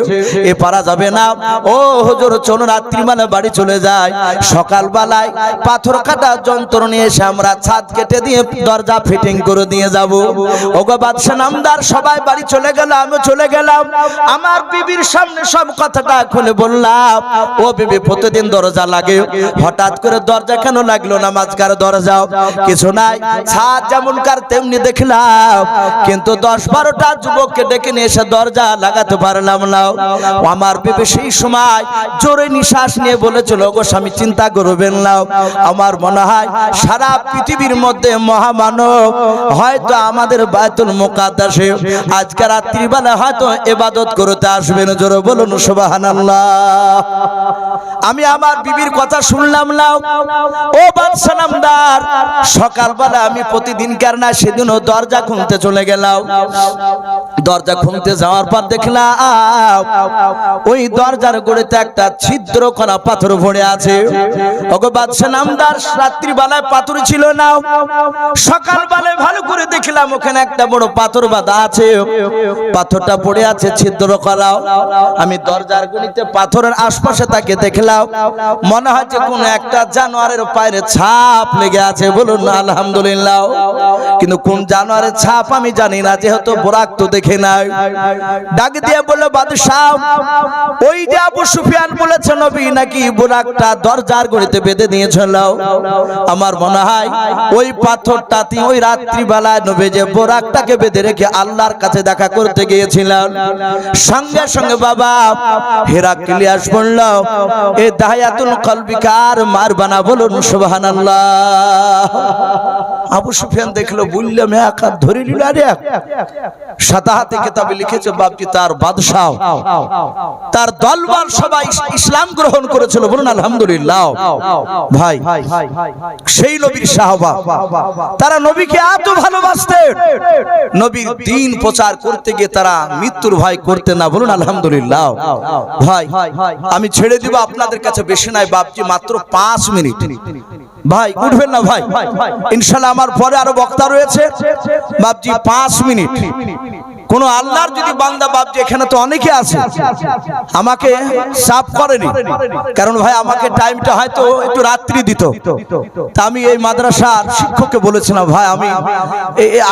এ পারা যাবে না। ও হুজুর চলুন রাত্রিবেলা বাড়ি চলে যায়, সকালবেলায় পাথর কাটা যন্ত্র নিয়ে এসে আমরা ছাদ কেটে দিয়ে দরজা ফিটিং করে দিয়ে যাব। ওগো বাদশা নামদার সবাই বাড়ি চলে গেল, আমি চলে গেলাম। আমার বিবির সামনে সব কথাটা খুলে বললাম। ও বিবি, প্রতিদিন দরজা লাগে, হঠাৎ করে দরজা কেন লাগলো না? মাঝখানে দরজা কিছু নাই, ছাদ যেমনকার তেমনি দেখলাম, কিন্তু 10-12টা যুবককে ডেকে নিয়ে এসে দরজা লাগাতে পারলাম না। আমার বিবি সেই সময় জোরে নিঃশ্বাস নিয়ে বলেছিল, গো স্বামী চিন্তা করবেন না, আমার মনে হয় সারা পৃথিবীর মধ্যে মহামানব হয়তো আমাদের বায়তুল মুকাদ্দাসে আজকে রাত্রিবেলা হয়তো ইবাদত করতে আসবেন। জোরে বলুন সুবহানাল্লাহ। আমি আমার বিবির কথা শুনলাম না। ও বাদশা নামদার, সকালবেলা আমি প্রতিদিনকার না সেদিনও দরজা খুলতে চলে গেলাম। দরজা খুলতে যাওয়ার পর দেখলাম ওই দরজার গোড়াতে একটা ছিদ্র করা পাথর পড়ে আছে। ওগো বাদশা নামদার, রাত্রিবেলায় পাথর ছিল না, সকালবেলায় ভালো করে দেখলাম ওখানে একটা বড় পাথর বাঁধা আছে। পাথরটা পড়ে আছে ছিদ্র করা। আমি দরজার গোড়াতে পাথরের আশপাশে তাকে দেখলাম, মনে হচ্ছে কোন একটা জানোয়ারের পায়ের ছাপ লেগে আছে। বলুন আলহামদুলিল্লাহ। কিন্তু কোন জানোয়ারের ছাপ আমি জানি না, যেহেতু বোরাক তো দেখে নাই। ডাক দিয়ে বলল, বাদশাহ ওই যে আবু সুফিয়ান বলেছে নবী নাকি বোরাকটা দরজার গোড়াতে বেঁধে দিয়েছিল। আমার মনে হয় ওই পাথরটাতে ওই রাত্রিবেলায় নবী যে বোরাকটাকে বেঁধে রেখে আল্লাহর কাছে দেখা করতে গিয়েছিলেন। সঙ্গে সঙ্গে বাবা হেরাক্লিয়াস বলল, এ দায়াতুল কলবিকার মারবানা। বলুন সুবহানাল্লাহ। আবু সুফিয়ান দেখলো, বললাম একা ধরে নিল। আরে সাদা হাতে কিতাবে লিখেছে বাপজি তার বাদশাহ, তার দলবল সবাই ইসলাম গ্রহণ করেছিল। বলুন আলহামদুলিল্লাহ। ভাই, সেই নবীর সাহাবা, তারা নবীকে এত ভালোবাসতেন, নবীর দ্বীন প্রচার করতে গিয়ে তারা মৃত্যুর ভয় করতেন না। বলুন আলহামদুলিল্লাহ। ভাই, আমি ছেড়ে দিব আপনাদের কাছে, বেশি নাই বাপজি, মাত্র 5 মিনিট। ভাই উঠবেন না ভাই, ইনশাআল্লাহ আমার পরে আরো বক্তা রয়েছে। বাপজি 5 মিনিট। কোন আল্লাহর যদি বান্দা বাপজি, এখানে তো অনেকে আছে, আমাকে সাফ করেনি, কারণ ভাই আমাকে টাইমটা হয়তো একটু রাত্রি দিত। তা আমি এই মাদ্রাসার শিক্ষককে বলেছিলাম, ভাই আমি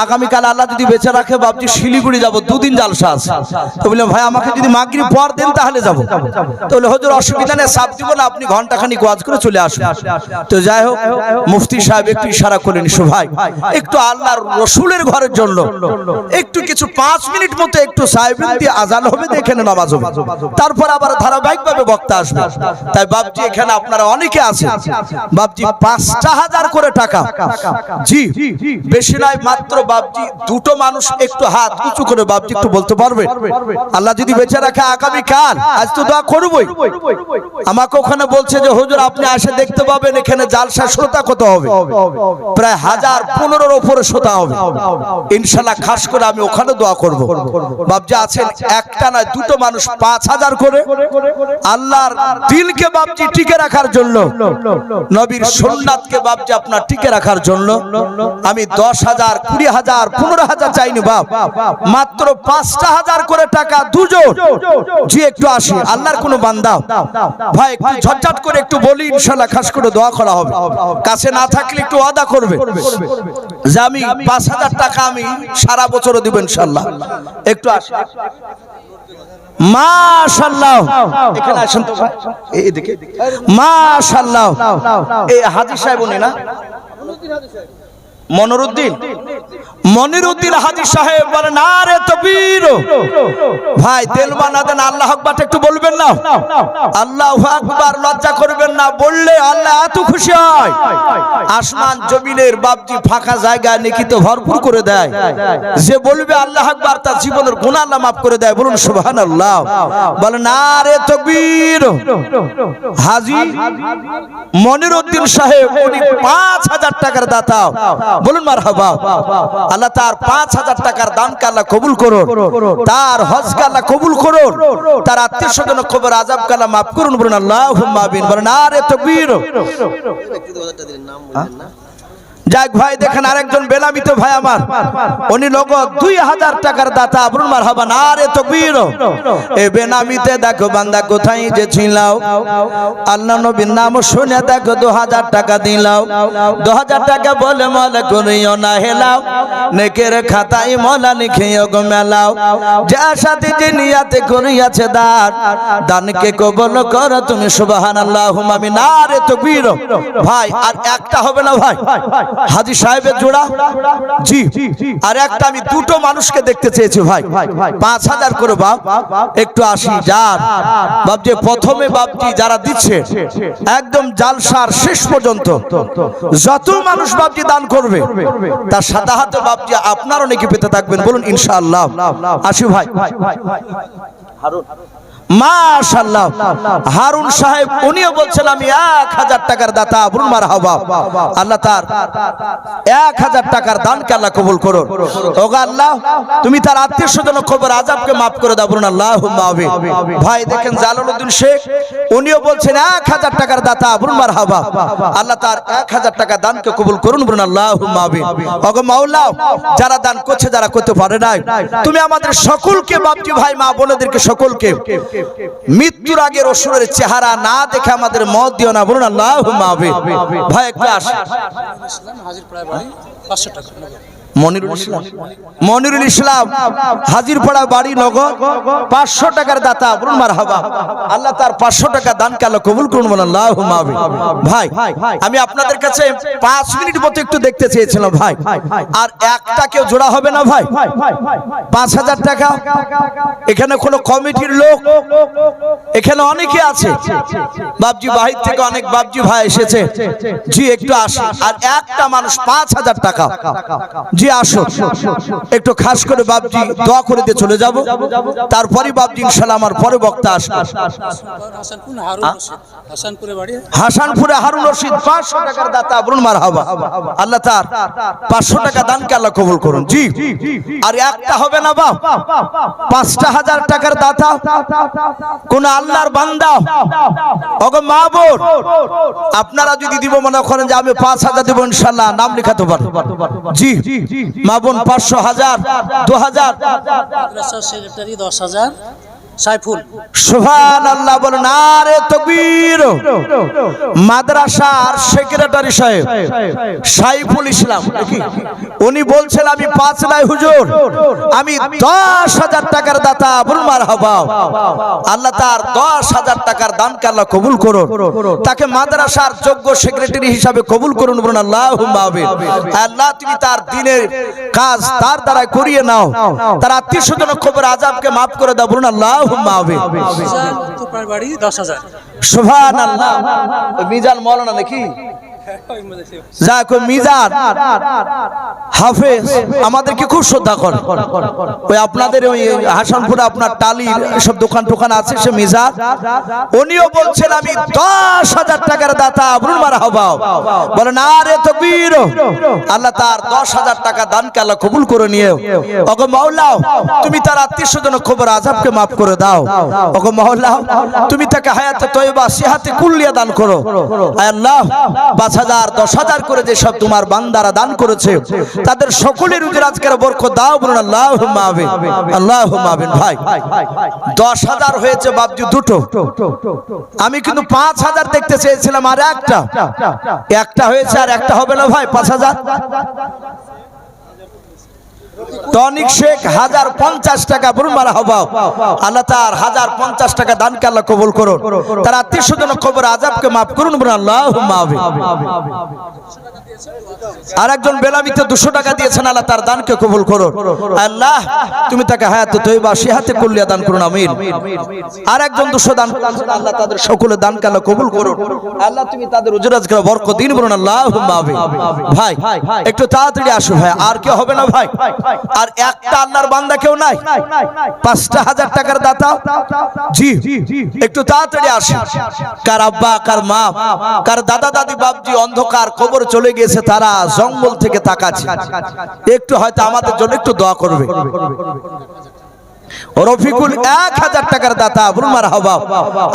আগামীকাল আল্লাহ যদি বেঁচে রাখে বাপজি শিলিগুড়ি যাব, 2 দিন জালসা আছে। তো বললাম ভাই আমাকে যদি মাগরিব পর দেন তাহলে যাব। তো বলে হুজুর অসুবিধা নেই, সাফ দিব না, আপনি ঘন্টাখানিক ওয়াজ করে চলে আসুন। তো যাই হোক, মুফতি সাহেব একটু ইশারা করলেন, ভাই একটু আল্লাহর রসুলের ঘরের জন্য একটু কিছু 5 মিনিট মতো একটু সাহেবেন দিয়ে আজান হবে, এখানে নামাজ হবে, তারপর আবার ধারাবাহিকভাবে বক্তা আসবে। তাই বাপজি এখানে আপনারা অনেকে আছেন, বাপজি 5,000 করে টাকা, জি বেশি নয়, মাত্র বাপজি 2টো মানুষ একটু হাত উঁচু করে বাপজি একটু বলতে পারবে, আল্লাহ যদি বেঁচে রাখে আগামীকাল, আজ তো দোয়া করবই। আমাকে ওখানে বলছে যে হুজুর আপনি আসে দেখতে পাবেন এখানে জালসা শ্রোতা কত হবে, প্রায় 1015-এর উপরে শ্রোতা হবে ইনশাআল্লাহ। খাস করে আমি ওখানে দোয়া করব। বাপজি আছেন একটা নয় 2টো মানুষ 5,000 করে আল্লাহর দিলকে বাপজি টিকে রাখার জন্য, নবীর সুন্নাতকে বাপজি আপনার টিকে রাখার জন্য আমি 10,000, 20,000, 15,000 চাইনি বাপ, মাত্র 5,000 করে টাকা দুজন। জি একটু আসি, আল্লাহর কোন বান্দা ভাই একটু ঝটঝট করে একটু বলি, ইনশাআল্লাহ খাস করে দোয়া করা হবে। কাছে না থাকলে একটু ওয়াদা করবে যে আমি 5,000 টাকা আমি সারা বছরও দিব ইনশাআল্লাহ। একটু আসি, মাশাআল্লাহ, এখানে আসেন তো ভাই, এইদিকে মাশাআল্লাহ। এই হাজী সাহেব উনি না, মনিরউদ্দিন হাজী সাহেব বলেন নারে তাকবীর। ভাই তেলবা না দেন, আল্লাহু আকবার একটু বলবেন না, আল্লাহু আকবার, লজ্জা করবেন না, বললে আল্লাহ এত খুশি হয়, আসমান জমিনের বাপজি ফাঁকা জায়গা নেকিতে ভরপুর করে দেয়। যে বলবে আল্লাহু আকবার তার জীবনের গুনাহ আল্লাহ মাফ করে দেয়। বলুন সুবহানাল্লাহ। বলেন নারে তাকবীর। হাজী মনিরউদ্দিন সাহেব উনি 5,000 টাকার দাতা, বলুন মারহাবা। আল্লাহ তার 5,000 টাকার দানকে আল্লাহ কবুল করুন, তার হজকে আল্লাহ কবুল করুন, তার আত্মীয় স্বজন কবর আযাবকে আল্লাহ মাফ করুন। বলুন আল্লাহুম্মা আমিন। বলেন নারে তাকবীর। যাক ভাই দেখেন আরেকজন বেনামিত ভাই আমার, উনি নগদ 2000 টাকার দাতা। বলুন মারহাবা, নারে তাকবীর। এই বেনামিতে দেখো বান্দা কোথায় যে ছিলাও, আল্লাহ নবীর নাম শুনে দেখো 2000 টাকা দিলাও। 2000 টাকা বলে মলে করিও না হেলাও, নেকের খাতায় মলা লিখিও গো মেলাও। যার সাথে যে নিয়াতে করিয়াছে দান, দানকে কবুল করো তুমি সুবহানাল্লাহুম্মা আমিন। নারে তাকবীর। ভাই আর একটা হবে না ভাই, হাজী সাহেবের জোড়া জি। আর একটা আমি দুটো মানুষকে দেখতে চেয়েছি ভাই, 5000 করে বাপ, একটু আসি যার বাপজি। প্রথমে বাপজি যারা দিচ্ছে একদম জালসার শেষ পর্যন্ত যত মানুষ বাপজি দান করবে তার সাথে হাতে বাপজি আপনারও নাকি পেতে থাকবেন, বলুন ইনশাআল্লাহ। আসি ভাই হারুন, মাশাআল্লাহ হারুন সাহেব উনিও বলছেন আমি 1000 টাকার দাতা। বলুন মারহাবা। আল্লাহ তার 1000 টাকার দানকে আল্লাহ কবুল করুন। ওগো আল্লাহ তুমি তার আত্মীয় স্বজন কবর আযাবকে maaf করে দাও। বলুন আল্লাহুম্মা আমিন। ভাই দেখেন জালালউদ্দিন শেখ উনিও বলছেন 1000 টাকার দাতা। বলুন মারহাবা। আল্লাহ তার 1000 টাকা দানকে কবুল করুন। বলুন আল্লাহুম্মা আমিন। ওগো মাওলা যারা দান করছে যারা করতে পারে নাই, তুমি আমাদের সকলকে বাপজি ভাই মা বোনেদেরকে সকলকে মৃত্যুর আগে রসুলের চেহারা না দেখে আমাদের মত দিও না। বলুন আল্লাহুম্মা আমিন। ভাই একটু আসেন। হাজির প্রায় বাড়ি 500 টাকা। মনিরুল ইসলাম হাজিরপাড়া বাড়ি নগদ 500 টাকার দাতা। বলুন মারহাবা। আল্লাহ তার 500 টাকা দানকে আল্লাহ কবুল করুন। বলুন আল্লাহুম্মা আমিন। ভাই আমি আপনাদের কাছে 5 মিনিট মতো একটু দেখতে চেয়েছিলাম ভাই, আর একটা কেউ জোড়া হবে না ভাই? 5000 টাকা। এখানে কোন কমিটির লোক, এখানে অনেকে আছে বাপজি বাহির থেকে অনেক বাপজি ভাই এসেছে জি, একটু আসে। আর একটা মানুষ 5000 টাকা জি আসো, একটু খাস করে বাপজি দোয়া করে দিয়ে চলে যাব, তারপরে বাপজি ইনশাআল্লাহ আমার পরে বক্তা আসবে। হাসানপুরে হারুন রশিদ 500 টাকার দাতা। বলুন মারহাবা। আল্লাহ তার 500 টাকা দানকে আল্লাহ কবুল করুন জি। আর একটা হবে না বাপ, 5000 টাকার দাতা কোন আল্লাহর বান্দা। ওগো মা বোন আপনারা যদি দিব মনে করেন যে আমি 5000 দেব ইনশাআল্লাহ, নাম লেখাতে পারবো জি। মা বোন 500, 1000, 2000। মাদ্রাসা সেক্রেটারি 10000 সাইফুল। সুবহানাল্লাহ বলেন নারে তাকবীর। মাদ্রাসার সেক্রেটারি সাহেব সাইফুল ইসলাম উনি বলছেন আমি 5 নাই হুজুর, আমি 10000 টাকার দাতা। বলুন মারহাবা। আল্লাহ তার 10000 টাকার দানকে আল্লাহ কবুল করুন, তাকে মাদ্রাসার যোগ্য সেক্রেটারি হিসাবে কবুল করুন। বলুন আল্লাহুম্মা আমিন। আল্লাহ তুমি তার দ্বীনের কাজ তার দ্বারা করিয়ে নাও, তার আত্মীয় স্বজন কবর আযাবকে maaf করে দাও। বলুন আল্লাহুম্মা আমিন। বাড়ি 10000। সুবহানাল্লাহ। মিজান মাওলানা নাকি যাক মিজান হাফেজ আমাদেরকে খুব শ্রদ্ধা করে। ওই আপনাদের ওই হাসানপুরে আপনার টালির সব দোকান টোকান আছে, সে মিজান উনিও বলছেন আমি 10000 টাকার দাতা। বলুন মারহাবা। বলেন নারে তাকবীর। আল্লাহ তার 10000 টাকা দানকে আল্লাহ কবুল করে নিও। ওগো মাওলা তুমি তার আত্মীয় স্বজন কবর আযাবকে maaf করে দাও। ওগো মাওলা তুমি তাকে হায়াতে তয়্যিবা সিহাতে কুল্লিয়া দান করো। আয় আল্লাহ 5000, 10000 করে যে সব তোমার বান্দারা দান করেছে তাদের সকলের রুজি রাজকের বরকত দাও। বলুন আল্লাহুম্মা আমিন। আল্লাহুম্মা আমিন। ভাই 10000 হয়েছে বাপজি দুটো, আমি কিন্তু 5000 দেখতে চেয়েছিলাম। আর একটা হয়েছে, আর একটা হবে না ভাই 5000। টনিক শেখ 1050 টাকা। বলুন মারহাবা। আল্লাহ তার 1050 টাকা দানকে আল্লাহ কবুল করুন, তার আত্মীয় স্বজন কবর আযাবকে maaf করুন। বলুন আল্লাহুম্মা আমিন। আর একজন বেলামিতে 200 টাকা দিয়েছেন, আল্লাহ তার দানকে কবুল করুন। আল্লাহ তুমি তাকে হায়াতে তয়্যিবা সিহাতে কুল্লিয়া দান করুন। আমিন। আর একজন 200 দান করেছেন, আল্লাহ তাদের সকলের দানকে আল্লাহ কবুল করুন। আল্লাহ তুমি তাদের রুজি রাজকের বরকত দিন। বলুন আল্লাহুম্মা আমিন। ভাই একটু তাড়াতাড়ি আসো ভাই, আর কি হবে না ভাই? আর একটা আল্লাহর বান্দা কেউ নাই 5000 টাকার দাতা জি, একটু তাড়াতাড়ি আসো। কার আব্বা, কার মা, কার দাদা দাদি বাপজি অন্ধকার কবর চলে গেছে, তারা জঙ্গল থেকে তাকাচ্ছে, একটু হয়তো আমাদের জন্য একটু দোয়া করবে। রফিকুল 1000 টাকার দাতা, বলুন মারহাবা।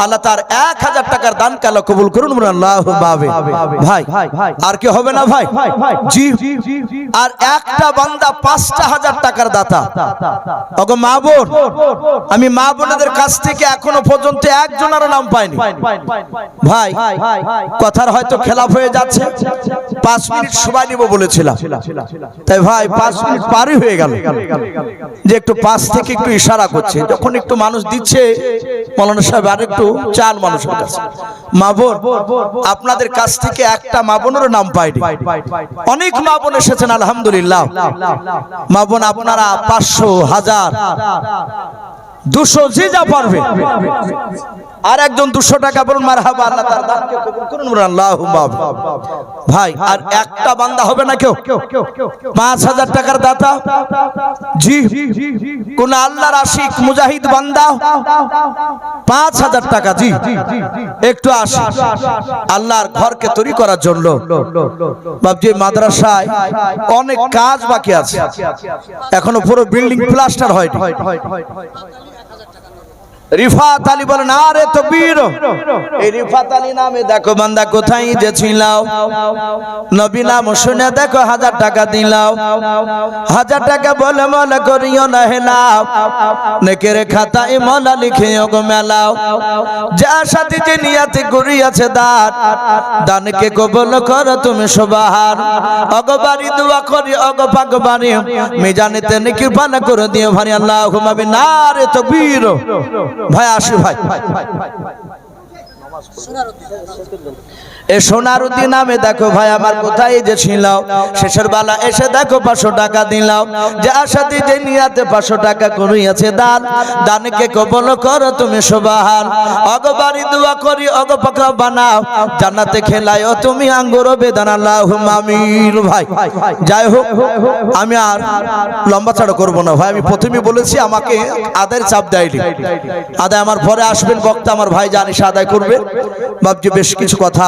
আল্লাহ তার 1000 টাকার দানকে আল্লাহ কবুল করুন, বলুন আল্লাহুম্মা আমিন। ভাই আর কি হবে না ভাই? জি। আর একটা বান্দা 5,000 টাকার দাতা। ওগো মা বোন, আমি মা বোনদের কাছ থেকে এখনো পর্যন্ত একজনেরও নাম পাইনি ভাই। কথার হয়তো খেলাফ হয়ে যাচ্ছে। 5 মিনিট সময় নিব বলেছিলাম, তাই ভাই 5 মিনিট পারই হয়ে গেল। যে একটু পাশ থেকে একটু ইশারা করছে, যখন একটু মানুষ দিচ্ছে মাওলানা সাহেব আর একটু চান মানুষের কাছে। মা বোন, আপনাদের কাছ থেকে একটা মা বোনেরও নাম পাইনি। অনেক মা বোন এসেছেন আলহামদুলিল্লাহ। মা বোন আপনারা 500, 1000, 200 যে যা পারবে। আর একজন 200 টাকা বলুন মারহাবা। আল্লাহ তার দানকে কবুল করুন, বলুন আল্লাহুম্মা আমিন। ভাই আর একটা বান্দা হবে না কেউ? 5,000 টাকার দাতা। জি। কোন আল্লাহর আশিক মুজাহিদ বান্দা 5,000 টাকা। জি একটু আসি আল্লাহর ঘরকে তৈরি করার জন্য। বাবজি মাদ্রাসায় অনেক কাজ বাকি আছে, এখনো পুরো বিল্ডিং প্লাস্টার হয়নি। রিফাত আলী বলেন আরে তকবীর। এই রিফাত আলী নামে দেখো বান্দা কোথায় যে ছিল, নবী নাম শুনে দেখো 1000 টাকা দিলাও। 1000 টাকা বলে মনে করিও না হেলাও, নেকের খাতায় মলা লিখিও গো মেলাও। যার সাথে যে নিয়াতে করিয়াছে দান, দানকে কবুল করো তুমি সুবহান। অগবারি দোয়া করি অগ পাকবারি, মিজানেতে নেকি পানা করে দিও ভারি। আল্লাহুম্মা আমিন। নারে তাকবীর। ভাই আসি ভাই। এ সোনারুদ্দিন নামে দেখো ভাই আমার কোথায় যে ছিল, শেষের বেলা এসে দেখো 500 টাকা দিলাম। যে আশাতে যে নিয়াতে 500 টাকা করিয়াছে দান, দানকে কবুল করো তুমি সুবহান। অগবারি দোয়া করি অগ পাকা বানাও, জান্নাতে খেলায়ও তুমি আঙ্গুর বেদান। আল্লাহুম্মা আমিন। ভাই যাই হোক, আমি আর লম্বা ছাড়া করবো না ভাই। আমি প্রথমে বলেছি আমাকে আদায়ের চাপ দেয়নি, আদায় আমার পরে আসবেন বক্তা, আমার ভাই জানিস আদায় করবে। বাবজি বেশ কিছু কথা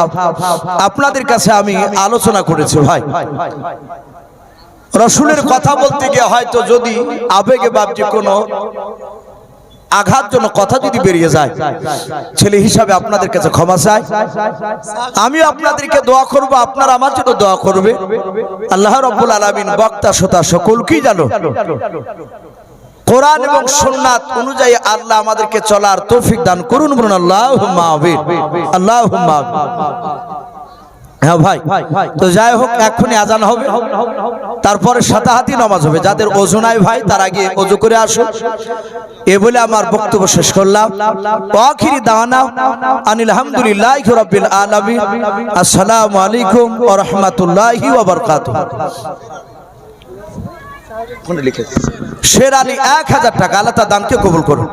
আপনাদের কাছে আমি আলোচনা করেছি ভাই। রসুলের কথা বলতে গিয়ে হয়তো যদি আবেগে বাবজি কোনো আঘাতজনক কথা যদি বেরিয়ে যায়, ছেলে হিসাবে আপনাদের কাছে ক্ষমা চাই। আমি আপনাদেরকে দোয়া করব, আপনারা আমার জন্য দোয়া করবে। আল্লাহ রাব্বুল আলামিন বক্তা শ্রোতা সকলকেই জানো কোরআন এবং সুন্নাত অনুযায়ী আল্লাহ আমাদেরকে চলার তৌফিক দান করুন, বলুন আল্লাহুম্মা আমিন। আল্লাহুম্মা আমিন। হ্যাঁ ভাই, তো যাই হোক এক্ষুনি আজান হবে, তারপরে সাতাহাতি নামাজ হবে। যাদের ওযু নাই ভাই তার আগে ওযু করে আসুন। এ বলে আমার বক্তব্য শেষ করলাম। আখিরি দাওয়ানা আনিল হামদুলিল্লাহি রাব্বিল আলামিন। আসসালামু আলাইকুম ওয়া রাহমাতুল্লাহি ওয়া বারাকাতুহু। শের আলী 1000 টাকা। আল্লাহ তার দানকে কবুল করুন।